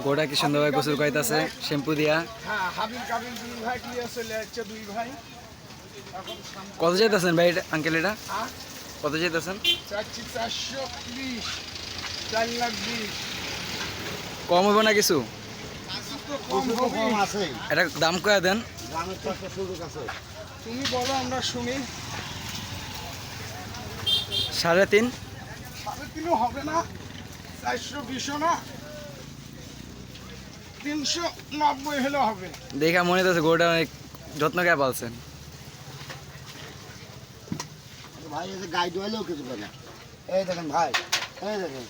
গোটা কি সুন্দর ভাই গোসল করাইতেছে শ্যাম্পু দিয়া। হ্যাঁ হাবিল কাবিল দুই ভাই ক্লিয়ার চলে যাচ্ছে দুই ভাই। কত চাইতেছেন ভাই আঙ্কেল এটা? হ্যাঁ কত চাইতেছেন? চাচ্ছি 430, 4,20,000। কম হইব না কিছু? কম আছে, এটা দাম কয়া দেন। দামের তো একটা সুযোগ আছে। তুমি বলো আমরা শুনি। 3.5 3.5 হবে না, 420 না, 390 হলে হবে। দেখা মনে হচ্ছে গরুটা অনেক যত্ন করে পালছেন। ভাই এই যে গাই দোয়ালেও কিছু করে না। এই দেখেন ভাই, এই দেখেন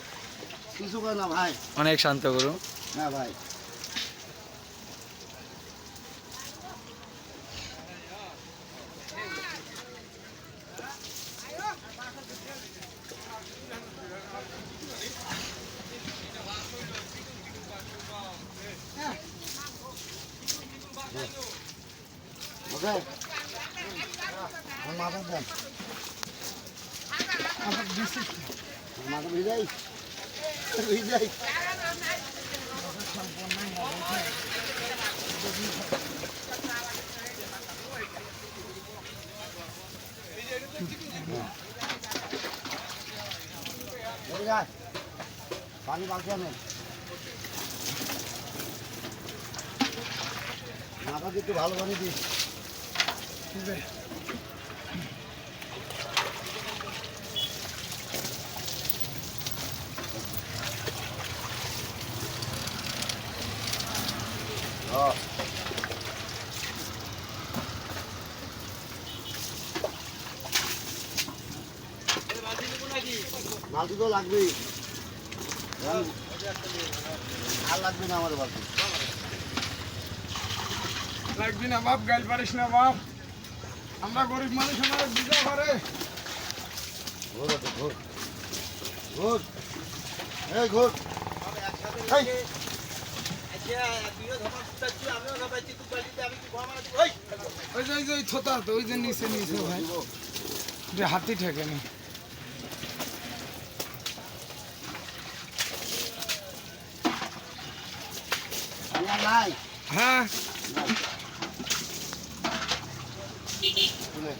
কিছু করে না ভাই। অনেক শান্ত গরু। না ভাই ওকে মাথা দেন, মাথা ভিজাই ভিজাই। পানি বাকি আনেন, মাথা একটু ভালো পানি দিস। বালতি তো লাগবেই, আর লাগবে না আমাদের বালতি। লাগবি না বাপ, গাইল পারিস না বাপ, আমরা গরিব মানুষ, আমাদের বিজা করে। ঘোর ওঠে, ঘোর ঘোর, এই ঘোর। এই ওই যে ওই থোতা তো ওই যে নিচে নিচে ভাই, যে হাতি ঠেকে নি। নাই হ্যাঁ শুনে